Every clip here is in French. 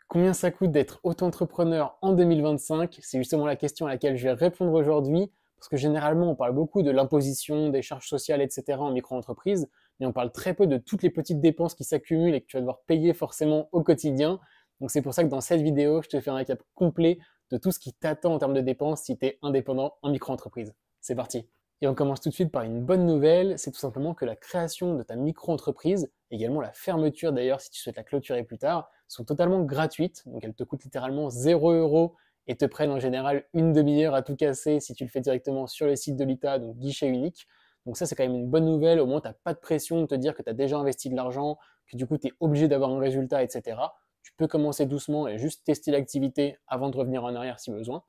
Combien ça coûte d'être auto-entrepreneur en 2025? C'est justement la question à laquelle je vais répondre aujourd'hui, parce que généralement on parle beaucoup de l'imposition, des charges sociales, etc. en micro-entreprise, mais on parle très peu de toutes les petites dépenses qui s'accumulent et que tu vas devoir payer forcément au quotidien. Donc c'est pour ça que dans cette vidéo, je te fais un récap complet de tout ce qui t'attend en termes de dépenses si tu es indépendant en micro-entreprise. C'est parti! Et on commence tout de suite par une bonne nouvelle, c'est tout simplement que la création de ta micro-entreprise, également la fermeture d'ailleurs si tu souhaites la clôturer plus tard, sont totalement gratuites, donc elles te coûtent littéralement 0 € et te prennent en général une demi-heure à tout casser si tu le fais directement sur le site de l'ITA, donc guichet unique. Donc ça c'est quand même une bonne nouvelle, au moins tu n'as pas de pression de te dire que tu as déjà investi de l'argent, que du coup tu es obligé d'avoir un résultat, etc. Tu peux commencer doucement et juste tester l'activité avant de revenir en arrière si besoin.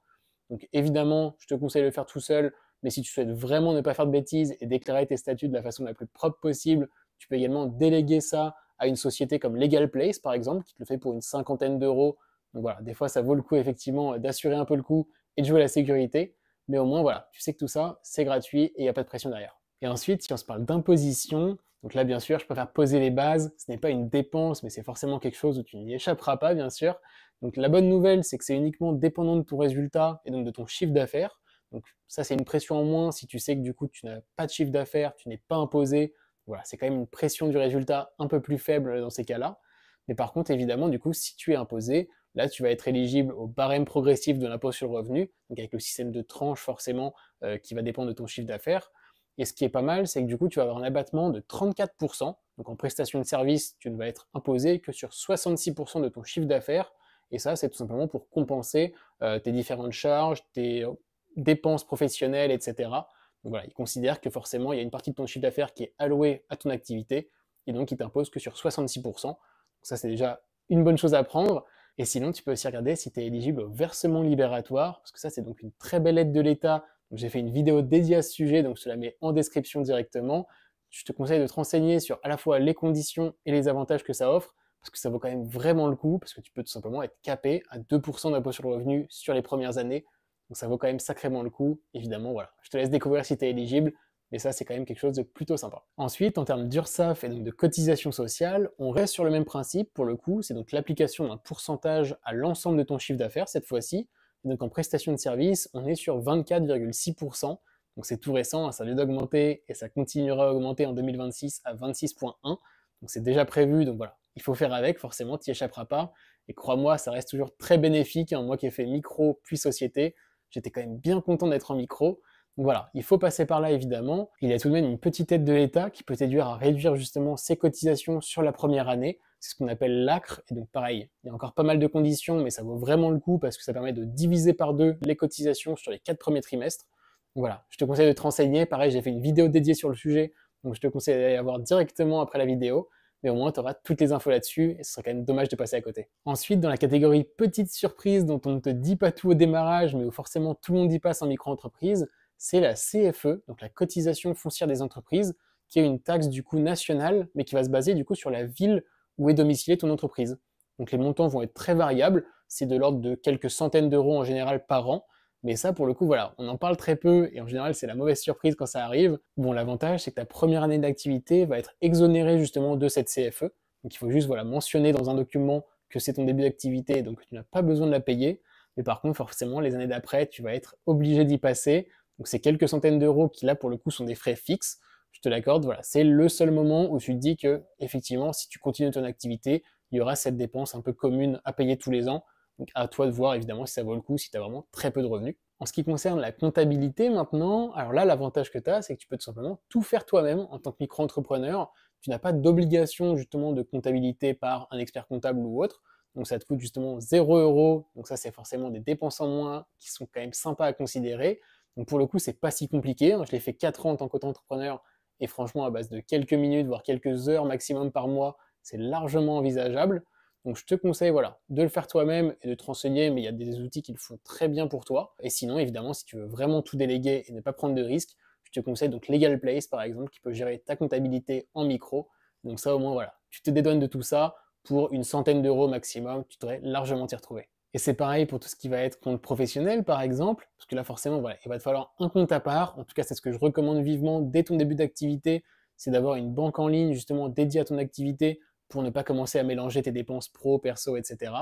Donc évidemment, je te conseille de le faire tout seul, mais si tu souhaites vraiment ne pas faire de bêtises et déclarer tes statuts de la façon la plus propre possible, tu peux également déléguer ça à une société comme Legal Place, par exemple, qui te le fait pour une cinquantaine d'euros. Donc voilà, des fois, ça vaut le coup, effectivement, d'assurer un peu le coup et de jouer la sécurité. Mais au moins, voilà, tu sais que tout ça, c'est gratuit et il n'y a pas de pression derrière. Et ensuite, si on se parle d'imposition, donc là, bien sûr, je préfère poser les bases. Ce n'est pas une dépense, mais c'est forcément quelque chose où tu n'y échapperas pas, bien sûr. Donc la bonne nouvelle, c'est que c'est uniquement dépendant de ton résultat et donc de ton chiffre d'affaires. Donc ça, c'est une pression en moins si tu sais que du coup, tu n'as pas de chiffre d'affaires, tu n'es pas imposé. Voilà, c'est quand même une pression du résultat un peu plus faible dans ces cas-là. Mais par contre, évidemment, du coup, si tu es imposé, là, tu vas être éligible au barème progressif de l'impôt sur le revenu, donc avec le système de tranche forcément qui va dépendre de ton chiffre d'affaires. Et ce qui est pas mal, c'est que du coup, tu vas avoir un abattement de 34%. Donc en prestation de service, tu ne vas être imposé que sur 66% de ton chiffre d'affaires. Et ça, c'est tout simplement pour compenser tes différentes charges, tes dépenses professionnelles, etc. Donc voilà, ils considèrent que forcément, il y a une partie de ton chiffre d'affaires qui est allouée à ton activité, et donc ils t'imposent que sur 66%. Donc ça, c'est déjà une bonne chose à prendre. Et sinon, tu peux aussi regarder si tu es éligible au versement libératoire, parce que ça, c'est donc une très belle aide de l'État. J'ai fait une vidéo dédiée à ce sujet, donc je te la mets en description directement. Je te conseille de te renseigner sur à la fois les conditions et les avantages que ça offre, parce que ça vaut quand même vraiment le coup, parce que tu peux tout simplement être capé à 2% d'impôt sur le revenu sur les premières années. Donc ça vaut quand même sacrément le coup. Évidemment, voilà. Je te laisse découvrir si tu es éligible, mais ça, c'est quand même quelque chose de plutôt sympa. Ensuite, en termes d'URSSAF et donc de cotisation sociale, on reste sur le même principe pour le coup. C'est donc l'application d'un pourcentage à l'ensemble de ton chiffre d'affaires cette fois-ci. Donc en prestation de service, on est sur 24,6%. Donc c'est tout récent, hein, ça vient d'augmenter et ça continuera à augmenter en 2026 à 26,1%. Donc c'est déjà prévu, donc voilà, il faut faire avec, forcément, tu n'y échapperas pas. Et crois-moi, ça reste toujours très bénéfique, hein. Moi qui ai fait micro puis société, j'étais quand même bien content d'être en micro. Donc voilà, il faut passer par là évidemment. Il y a tout de même une petite aide de l'État qui peut t'aider à réduire justement ses cotisations sur la première année. C'est ce qu'on appelle l'ACRE. Et donc pareil, il y a encore pas mal de conditions, mais ça vaut vraiment le coup parce que ça permet de diviser par deux les cotisations sur les 4 premiers trimestres. Donc voilà, je te conseille de te renseigner. Pareil, j'ai fait une vidéo dédiée sur le sujet, donc je te conseille d'aller la voir directement après la vidéo. Mais au moins, tu auras toutes les infos là-dessus et ce serait quand même dommage de passer à côté. Ensuite, dans la catégorie petite surprise dont on ne te dit pas tout au démarrage, mais où forcément tout le monde y passe en micro-entreprise, c'est la CFE, donc la cotisation foncière des entreprises, qui est une taxe du coup nationale, mais qui va se baser du coup sur la ville où est domiciliée ton entreprise. Donc les montants vont être très variables, c'est de l'ordre de quelques centaines d'euros en général par an, mais ça pour le coup voilà, on en parle très peu et en général c'est la mauvaise surprise quand ça arrive. Bon, l'avantage c'est que ta première année d'activité va être exonérée justement de cette CFE, donc il faut juste voilà, mentionner dans un document que c'est ton début d'activité, donc tu n'as pas besoin de la payer, mais par contre forcément les années d'après tu vas être obligé d'y passer. Donc c'est quelques centaines d'euros qui là pour le coup sont des frais fixes. Je te l'accorde, voilà, c'est le seul moment où tu te dis que effectivement si tu continues ton activité, il y aura cette dépense un peu commune à payer tous les ans. Donc à toi de voir évidemment si ça vaut le coup, si tu as vraiment très peu de revenus. En ce qui concerne la comptabilité maintenant, alors là l'avantage que tu as, c'est que tu peux tout simplement tout faire toi-même en tant que micro-entrepreneur. Tu n'as pas d'obligation justement de comptabilité par un expert comptable ou autre. Donc ça te coûte justement 0 €. Donc ça c'est forcément des dépenses en moins qui sont quand même sympas à considérer. Donc pour le coup, c'est pas si compliqué, hein. Je l'ai fait 4 ans en tant qu'auto-entrepreneur et franchement, à base de quelques minutes, voire quelques heures maximum par mois, c'est largement envisageable. Donc je te conseille voilà, de le faire toi-même et de te renseigner, mais il y a des outils qui le font très bien pour toi. Et sinon, évidemment, si tu veux vraiment tout déléguer et ne pas prendre de risques, je te conseille donc Legal Place, par exemple, qui peut gérer ta comptabilité en micro. Donc ça, au moins, voilà, tu te dédouanes de tout ça pour une centaine d'euros maximum, tu devrais largement t'y retrouver. Et c'est pareil pour tout ce qui va être compte professionnel, par exemple, parce que là, forcément, voilà, il va te falloir un compte à part. En tout cas, c'est ce que je recommande vivement dès ton début d'activité, c'est d'avoir une banque en ligne, justement, dédiée à ton activité pour ne pas commencer à mélanger tes dépenses pro, perso, etc.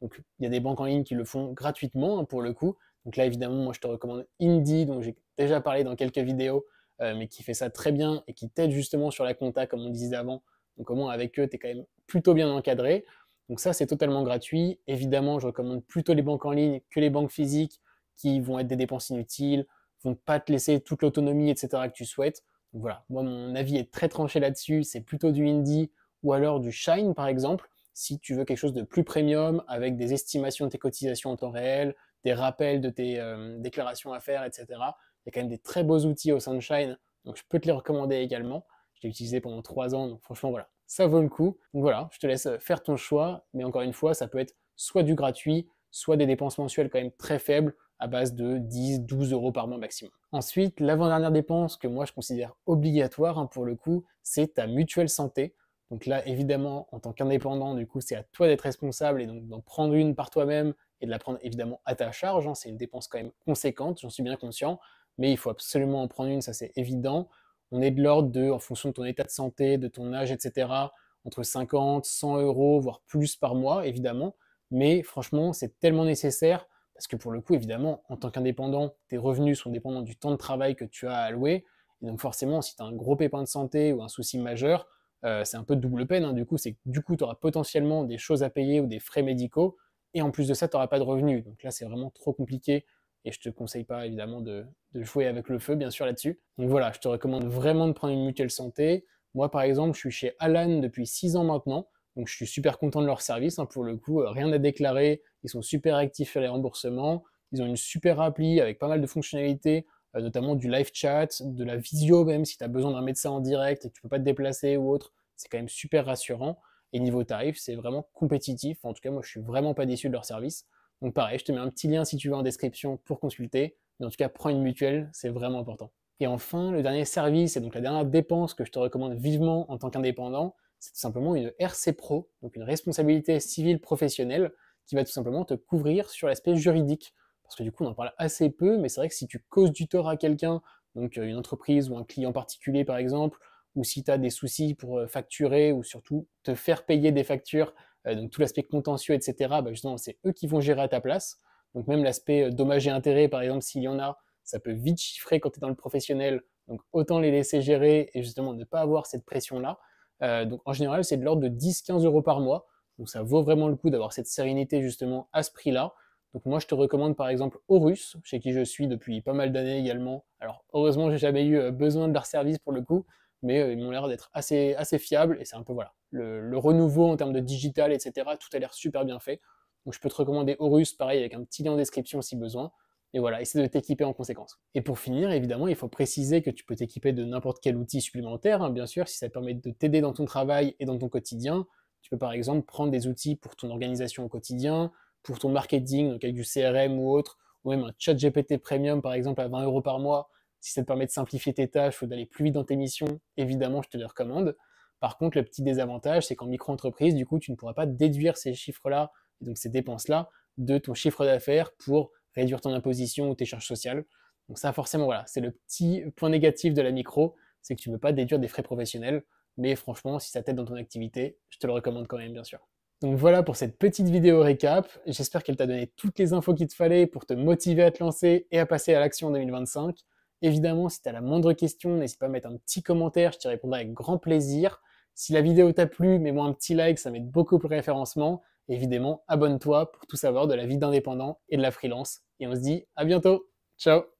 Donc il y a des banques en ligne qui le font gratuitement pour le coup. Donc là évidemment moi je te recommande Indy, dont j'ai déjà parlé dans quelques vidéos, mais qui fait ça très bien et qui t'aide justement sur la compta comme on disait avant. Donc au moins avec eux tu es quand même plutôt bien encadré. Donc ça c'est totalement gratuit. Évidemment je recommande plutôt les banques en ligne que les banques physiques qui vont être des dépenses inutiles, vont pas te laisser toute l'autonomie, etc. que tu souhaites. Donc voilà, moi mon avis est très tranché là-dessus, c'est plutôt du Indy ou alors du Shine par exemple, si tu veux quelque chose de plus premium, avec des estimations de tes cotisations en temps réel, des rappels de tes déclarations à faire, etc. Il y a quand même des très beaux outils au sein de Shine, donc je peux te les recommander également. Je l'ai utilisé pendant 3 ans, donc franchement voilà, ça vaut le coup. Donc voilà, je te laisse faire ton choix, mais encore une fois, ça peut être soit du gratuit, soit des dépenses mensuelles quand même très faibles, à base de 10-12 euros par mois maximum. Ensuite, l'avant-dernière dépense que moi je considère obligatoire pour le coup, c'est ta mutuelle santé. Donc là, évidemment, en tant qu'indépendant, du coup, c'est à toi d'être responsable et donc d'en prendre une par toi-même et de la prendre évidemment à ta charge. C'est une dépense quand même conséquente, j'en suis bien conscient, mais il faut absolument en prendre une, ça c'est évident. On est de l'ordre de, en fonction de ton état de santé, de ton âge, etc., entre 50, 100 euros, voire plus par mois, évidemment. Mais franchement, c'est tellement nécessaire parce que pour le coup, évidemment, en tant qu'indépendant, tes revenus sont dépendants du temps de travail que tu as à allouer. Et donc forcément, si tu as un gros pépin de santé ou un souci majeur, c'est un peu de double peine. Du coup, tu auras potentiellement des choses à payer ou des frais médicaux. Et en plus de ça, tu n'auras pas de revenus. Donc là, c'est vraiment trop compliqué. Et je te conseille pas, évidemment, de jouer avec le feu, bien sûr, là-dessus. Donc voilà, je te recommande vraiment de prendre une mutuelle santé. Moi, par exemple, je suis chez Alan depuis 6 ans maintenant. Donc je suis super content de leur service, pour le coup, rien à déclarer, ils sont super actifs sur les remboursements, ils ont une super appli avec pas mal de fonctionnalités, notamment du live chat, de la visio même si tu as besoin d'un médecin en direct et que tu peux pas te déplacer ou autre, c'est quand même super rassurant. Et niveau tarif, c'est vraiment compétitif, en tout cas moi je suis vraiment pas déçu de leur service. Donc pareil, je te mets un petit lien si tu veux en description pour consulter, mais en tout cas prends une mutuelle, c'est vraiment important. Et enfin, le dernier service et donc la dernière dépense que je te recommande vivement en tant qu'indépendant, c'est tout simplement une RC Pro, donc une responsabilité civile professionnelle, qui va tout simplement te couvrir sur l'aspect juridique. Parce que du coup, on en parle assez peu, mais c'est vrai que si tu causes du tort à quelqu'un, donc une entreprise ou un client particulier par exemple, ou si tu as des soucis pour facturer ou surtout te faire payer des factures, donc tout l'aspect contentieux, etc., justement, c'est eux qui vont gérer à ta place. Donc même l'aspect dommages et intérêts, par exemple, s'il y en a, ça peut vite chiffrer quand tu es dans le professionnel, donc autant les laisser gérer et justement ne pas avoir cette pression-là. Donc en général, c'est de l'ordre de 10-15 euros par mois. Donc ça vaut vraiment le coup d'avoir cette sérénité justement à ce prix-là. Donc moi, je te recommande par exemple Horus, chez qui je suis depuis pas mal d'années également. Alors heureusement, j'ai jamais eu besoin de leur service pour le coup, mais ils m'ont l'air d'être assez fiables et c'est un peu voilà le renouveau en termes de digital, etc. Tout a l'air super bien fait. Donc je peux te recommander Horus, pareil avec un petit lien en description si besoin. Et voilà, essaie de t'équiper en conséquence. Et pour finir, évidemment, il faut préciser que tu peux t'équiper de n'importe quel outil supplémentaire, bien sûr, si ça te permet de t'aider dans ton travail et dans ton quotidien. Tu peux par exemple prendre des outils pour ton organisation au quotidien, pour ton marketing, donc avec du CRM ou autre, ou même un chat GPT Premium par exemple à 20 euros par mois, si ça te permet de simplifier tes tâches ou d'aller plus vite dans tes missions, évidemment, je te les recommande. Par contre, le petit désavantage, c'est qu'en micro-entreprise, du coup, tu ne pourras pas déduire ces chiffres-là, et donc ces dépenses-là, de ton chiffre d'affaires pour réduire ton imposition ou tes charges sociales. Donc ça, forcément, voilà, c'est le petit point négatif de la micro, c'est que tu ne peux pas déduire des frais professionnels, mais franchement, si ça t'aide dans ton activité, je te le recommande quand même, bien sûr. Donc voilà pour cette petite vidéo récap, j'espère qu'elle t'a donné toutes les infos qu'il te fallait pour te motiver à te lancer et à passer à l'action en 2025. Évidemment, si tu as la moindre question, n'hésite pas à mettre un petit commentaire, je t'y répondrai avec grand plaisir. Si la vidéo t'a plu, mets-moi un petit like, ça m'aide beaucoup pour le référencement. Évidemment, abonne-toi pour tout savoir de la vie d'indépendant et de la freelance. Et on se dit à bientôt. Ciao!